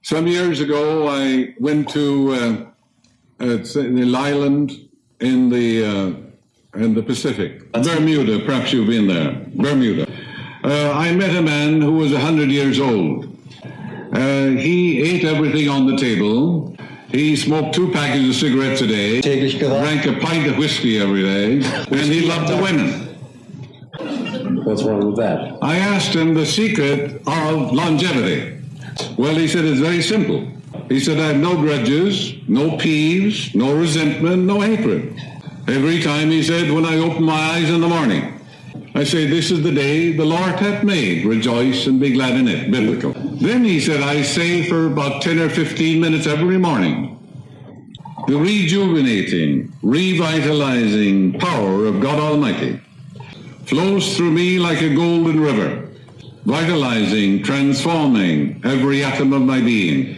Some years ago, I went to an island in the Pacific, Bermuda. Perhaps you've been there, Bermuda. I met a man who was 100 years old. He ate everything on the table. He smoked 2 packages of cigarettes a day, drank a pint of whiskey every day, and he loved the women. What's wrong with that? I asked him the secret of longevity. Well, he said, it's very simple. He said, I have no grudges, no peeves, no resentment, no hatred. Every time, he said, when I open my eyes in the morning, I say, this is the day the Lord hath made. Rejoice and be glad in it. Biblical. Then he said, I say for about 10 or 15 minutes every morning, the rejuvenating, revitalizing power of God Almighty flows through me like a golden river, vitalizing, transforming every atom of my being,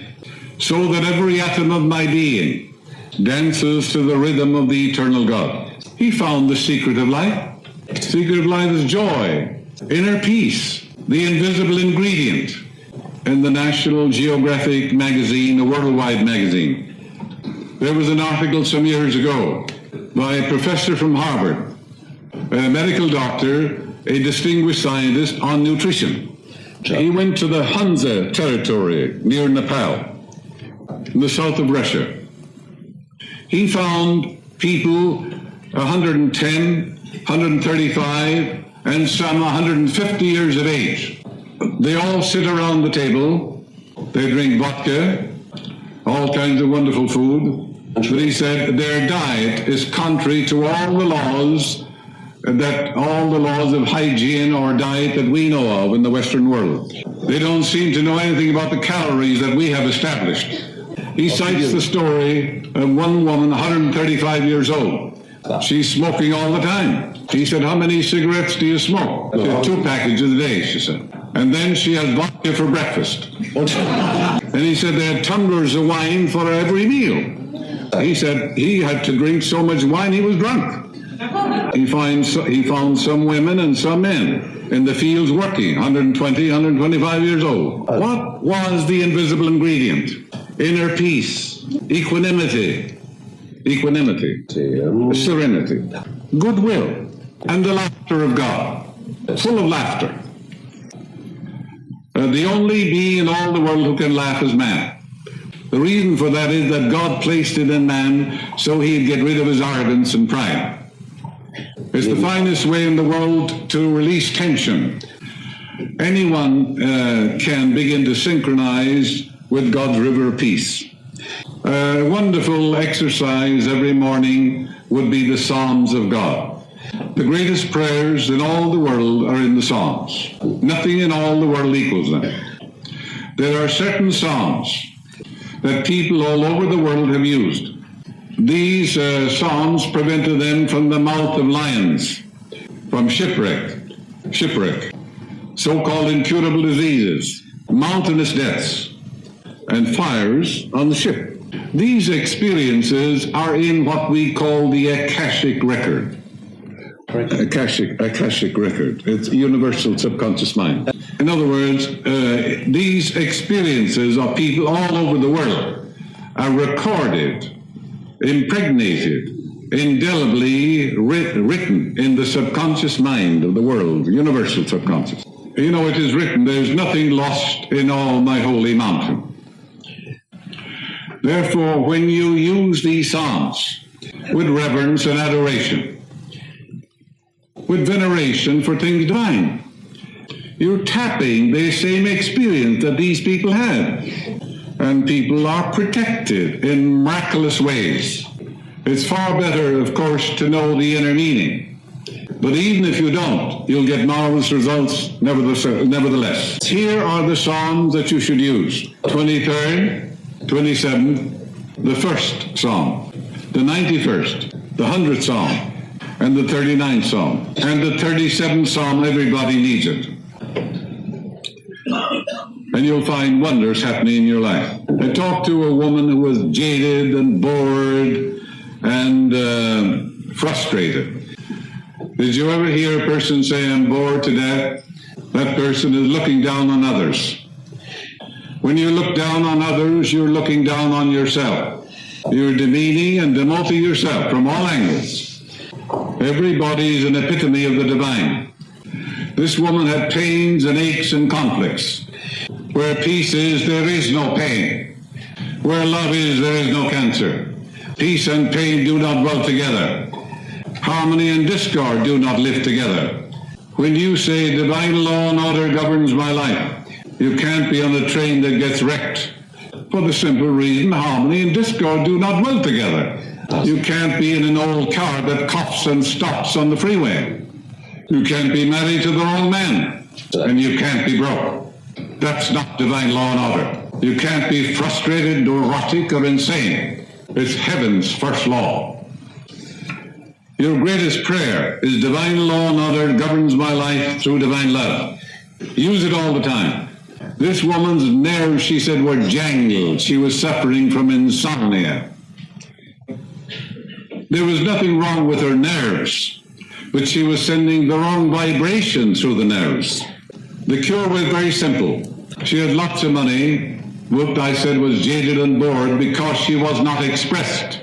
so that every atom of my being dances to the rhythm of the eternal God. He found the secret of life. The secret of life is joy, inner peace, the invisible ingredient. In the National Geographic magazine, a worldwide magazine, there was an article some years ago by a professor from Harvard, a medical doctor, a distinguished scientist on nutrition. He went to the Hunza territory near Nepal, in the south of Russia. He found people 110, 135, and some 150 years of age. They all sit around the table. They drink vodka, all kinds of wonderful food. But he said their diet is contrary to all the laws of hygiene or diet that we know of in the Western world. They don't seem to know anything about the calories that we have established. He cites the story of one woman, 135 years old. She's smoking all the time. He said, how many cigarettes do you smoke? She said, 2 packages a day, she said. And then she has vodka for breakfast. And he said they had tumblers of wine for every meal. He said he had to drink so much wine he was drunk. He found some women and some men in the fields working, 120, 125 years old. What was the invisible ingredient? Inner peace, equanimity, serenity, goodwill, and the laughter of God, full of laughter. The only being in all the world who can laugh is man. The reason for that is that God placed it in man so he'd get rid of his arrogance and pride. It's the finest way in the world to release tension. Anyone can begin to synchronize with God's river of peace. A wonderful exercise every morning would be the Psalms of God. The greatest prayers in all the world are in the Psalms. Nothing in all the world equals them. There are certain Psalms that people all over the world have used. These Psalms prevented them from the mouth of lions, from shipwreck, so-called incurable diseases, mountainous deaths, and fires on the ship. These experiences are in what we call the Akashic record. Akashic record. It's universal subconscious mind. In other words, these experiences of people all over the world are recorded, impregnated, indelibly written in the subconscious mind of the world, universal subconscious. You know, it is written, there's nothing lost in all my holy mountain. Therefore, when you use these Psalms with reverence and adoration, with veneration for things divine, you're tapping the same experience that these people had. And people are protected in miraculous ways. It's far better, of course, to know the inner meaning. But even if you don't, you'll get marvelous results nevertheless. Here are the Psalms that you should use. 23rd, 27th, the 1st Psalm, the 91st, the 100th Psalm, and the 39th Psalm. And the 37th Psalm, everybody needs it. And you'll find wonders happening in your life. I talked to a woman who was jaded and bored and frustrated. Did you ever hear a person say, I'm bored to death? That person is looking down on others. When you look down on others, you're looking down on yourself. You're demeaning and demoting yourself from all angles. Everybody is an epitome of the divine. This woman had pains and aches and conflicts. Where peace is, there is no pain. Where love is, there is no cancer. Peace and pain do not dwell together. Harmony and discord do not live together. When you say divine law and order governs my life, you can't be on a train that gets wrecked. For the simple reason, harmony and discord do not dwell together. You can't be in an old car that coughs and stops on the freeway. You can't be married to the wrong man, and you can't be broke. That's not divine law and order. You can't be frustrated, neurotic, or insane. It's heaven's first law. Your greatest prayer is divine law and order governs my life through divine love. Use it all the time. This woman's nerves, she said, were jangled. She was suffering from insomnia. There was nothing wrong with her nerves, but she was sending the wrong vibration through the nerves. The cure was very simple. She had lots of money. What I said was jaded and bored because she was not expressed.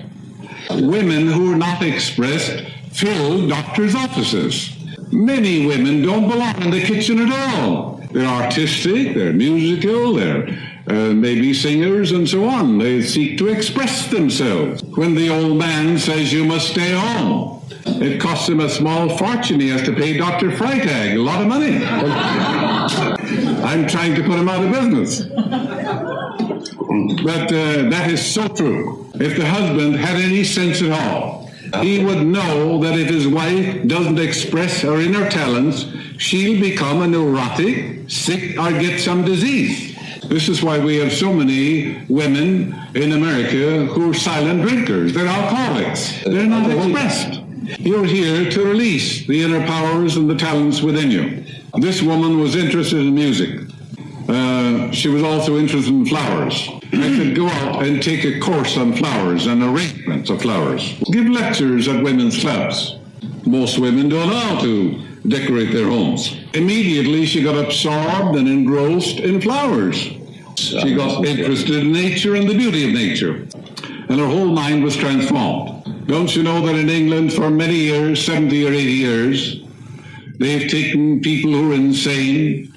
Women who are not expressed fill doctors' offices. Many women don't belong in the kitchen at all. They're artistic, they're musical, they're maybe singers and so on. They seek to express themselves. When the old man says you must stay home, it costs him a small fortune. He has to pay Dr. Freitag a lot of money. I'm trying to put him out of business. But that is so true. If the husband had any sense at all, he would know that if his wife doesn't express her inner talents, she'll become a neurotic, sick, or get some disease. This is why we have so many women in America who are silent drinkers. They're alcoholics. They're not expressed. You're here to release the inner powers and the talents within you. This woman was interested in music. She was also interested in flowers. I could go out and take a course on flowers and arrangements of flowers. Give lectures at women's clubs. Most women don't know how to decorate their homes. Immediately she got absorbed and engrossed in flowers. She got interested in nature and the beauty of nature. And her whole mind was transformed. Don't you know that in England for many years, 70 or 80 years, they've taken people who are insane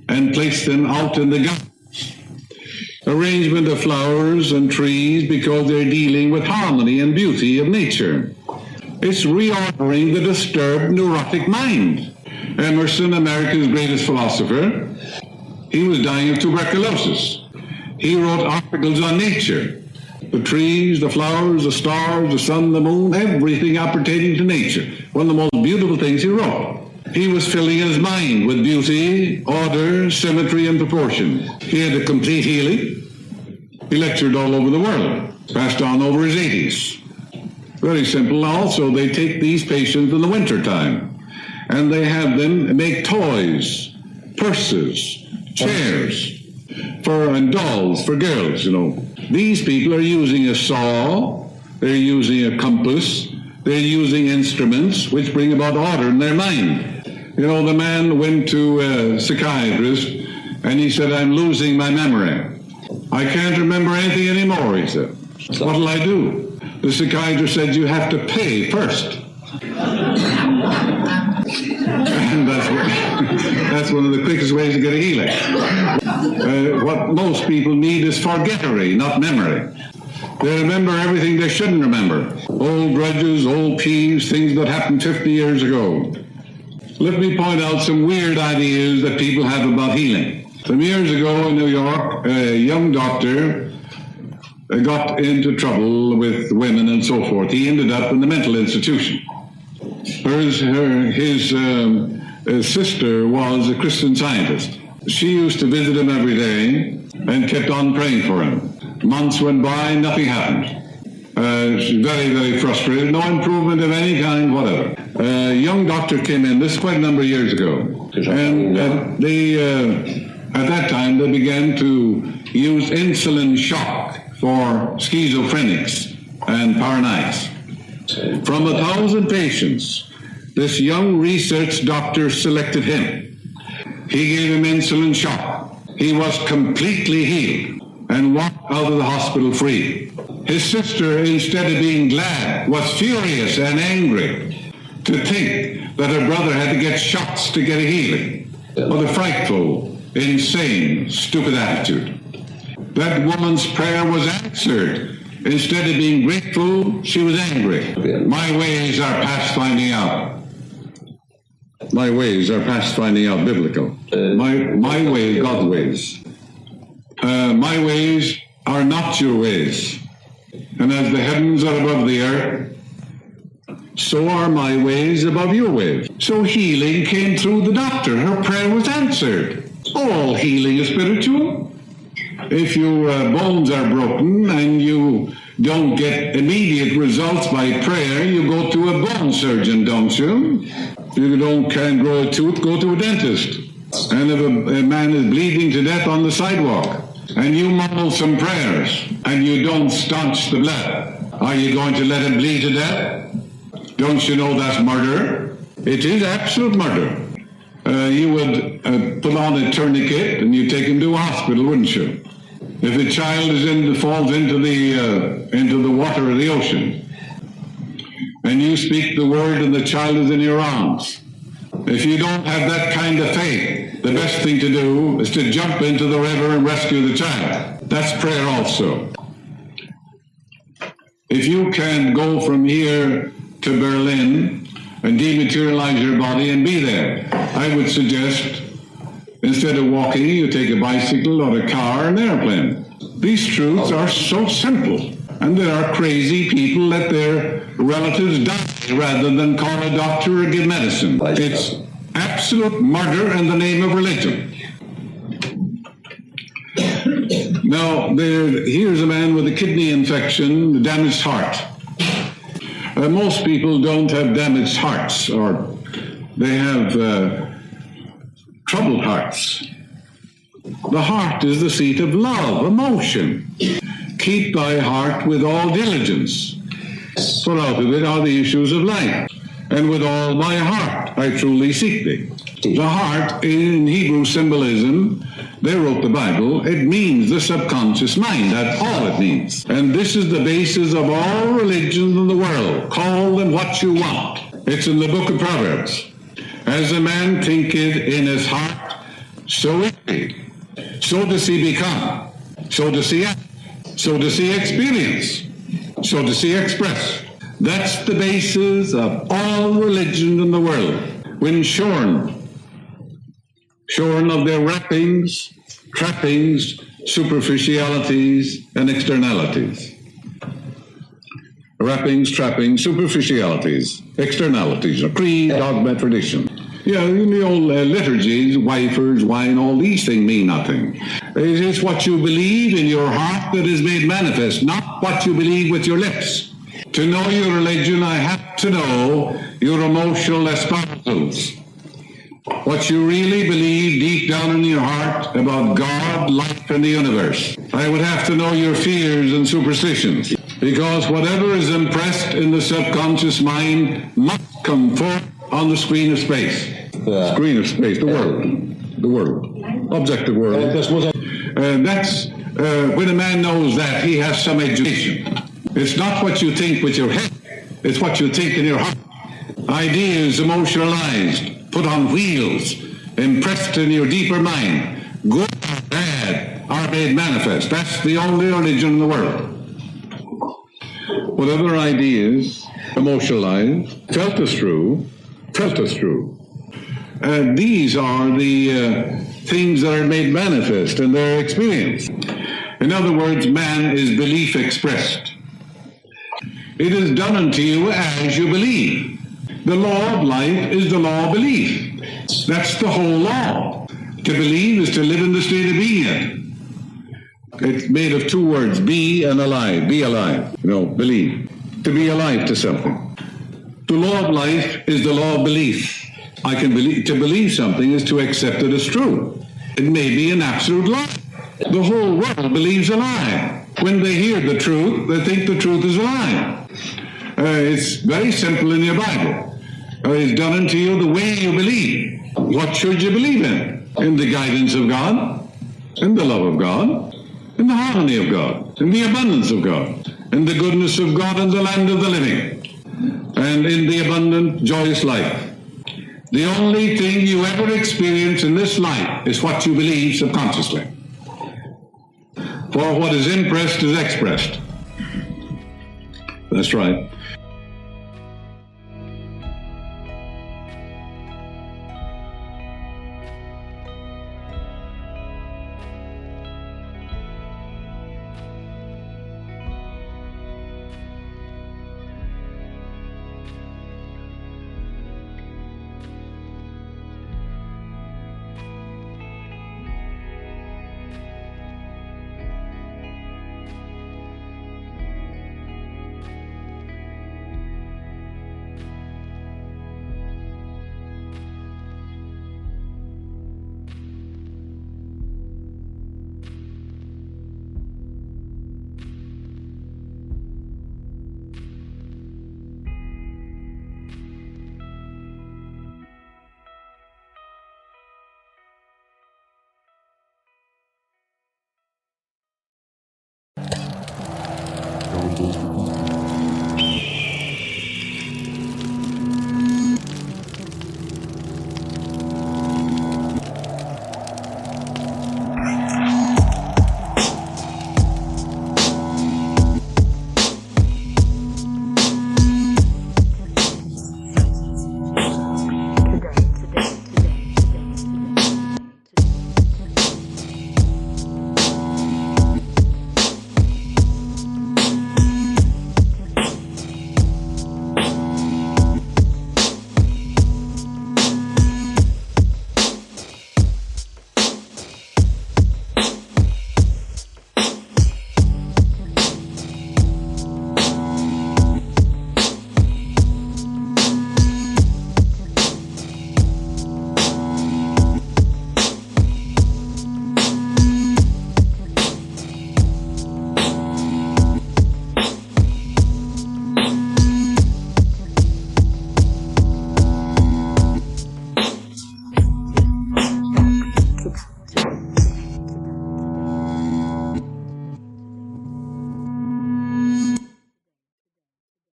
and placed them out in the gardens. Arrangement of flowers and trees because they're dealing with harmony and beauty of nature. It's reordering the disturbed neurotic mind. Emerson, America's greatest philosopher, he was dying of tuberculosis. He wrote articles on nature. The trees, the flowers, the stars, the sun, the moon, everything appertaining to nature. One of the most beautiful things he wrote. He was filling his mind with beauty, order, symmetry, and proportion. He had a complete healing. He lectured all over the world, passed on over his 80s. Very simple. Also, they take these patients in the wintertime, and they have them make toys, purses, chairs, and dolls for girls, you know. These people are using a saw, they're using a compass, they're using instruments which bring about order in their mind. You know, the man went to a psychiatrist and he said, I'm losing my memory. I can't remember anything anymore, he said. What'll I do? The psychiatrist said, you have to pay first. And that's one of the quickest ways to get a healing. What most people need is forgettery, not memory. They remember everything they shouldn't remember. Old grudges, old peeves, things that happened 50 years ago. Let me point out some weird ideas that people have about healing. Some years ago in New York, a young doctor got into trouble with women and so forth. He ended up in the mental institution. His sister was a Christian Scientist. She used to visit him every day and kept on praying for him. Months went by, nothing happened. She's very, very frustrated. No improvement of any kind, whatever. A young doctor came in, this is quite a number of years ago, and at that time they began to use insulin shock for schizophrenics and paranoiacs. From 1,000 patients, this young research doctor selected him. He gave him insulin shock. He was completely healed and walked out of the hospital free. His sister, instead of being glad, was furious and angry to think that her brother had to get shots to get a healing. What a frightful, insane, stupid attitude. That woman's prayer was answered. Instead of being grateful, she was angry. My ways are past finding out. My ways are past finding out biblical. My ways, God's ways. My ways are not your ways. And as the heavens are above the earth, so are my ways above your ways. So healing came through the doctor. Her prayer was answered. All healing is spiritual. If your bones are broken and you don't get immediate results by prayer, you go to a bone surgeon, don't you? If you can't grow a tooth, go to a dentist. And if a man is bleeding to death on the sidewalk, and you mumble some prayers, and you don't staunch the blood, are you going to let him bleed to death? Don't you know that's murder? It is absolute murder. You would put on a tourniquet and you take him to a hospital, wouldn't you? If a child falls into the water or the ocean, and you speak the word and the child is in your arms, if you don't have that kind of faith, the best thing to do is to jump into the river and rescue the child. That's prayer also. If you can go from here to Berlin and dematerialize your body and be there, I would suggest, instead of walking, you take a bicycle or a car or an airplane. These truths are so simple, and there are crazy people let their relatives die rather than call a doctor or give medicine. It's absolute murder in the name of religion. Now, here's a man with a kidney infection, a damaged heart. Most people don't have damaged hearts, or they have troubled hearts. The heart is the seat of love, emotion. Keep thy heart with all diligence, for out of it are the issues of life. And with all my heart I truly seek thee. The heart, in Hebrew symbolism, they wrote the Bible, it means the subconscious mind. That's all it means. And this is the basis of all religions in the world. Call them what you want. It's in the book of Proverbs. As a man thinketh in his heart, so is he. So does he become. So does he act. So does he experience. So does he express. That's the basis of all religion in the world. When shorn of their wrappings, trappings, superficialities, and externalities. Wrappings, trappings, superficialities, externalities, a creed, dogma, tradition. Yeah, in the old liturgies, wafers, wine, all these things mean nothing. It is what you believe in your heart that is made manifest, not what you believe with your lips. To know your religion, I have to know your emotional espousals. What you really believe deep down in your heart about God, life, and the universe. I would have to know your fears and superstitions, because whatever is impressed in the subconscious mind must come forth on the screen of space. Screen of space, the world, objective world. That's when a man knows that, he has some education. It's not what you think with your head, it's what you think in your heart. Ideas emotionalized, put on wheels, impressed in your deeper mind, good or bad, are made manifest. That's the only religion in the world. Whatever ideas emotionalized, felt as true. These are the things that are made manifest in their experience. In other words, man is belief expressed. It is done unto you as you believe. The law of life is the law of belief. That's the whole law. To believe is to live in the state of being. It's made of two words, be and alive. Be alive. Believe. To be alive to something. The law of life is the law of belief. I can believe. To believe something is to accept it as true. It may be an absolute lie. The whole world believes a lie. When they hear the truth, they think the truth is a lie. It's very simple in your Bible. It's done unto you the way you believe. What should you believe in? In the guidance of God. in the love of God, in the harmony of God, in the abundance of God, in the goodness of God and the land of the living, and in the abundant, joyous life. The only thing you ever experience in this life is what you believe subconsciously. For what is impressed is expressed. That's right.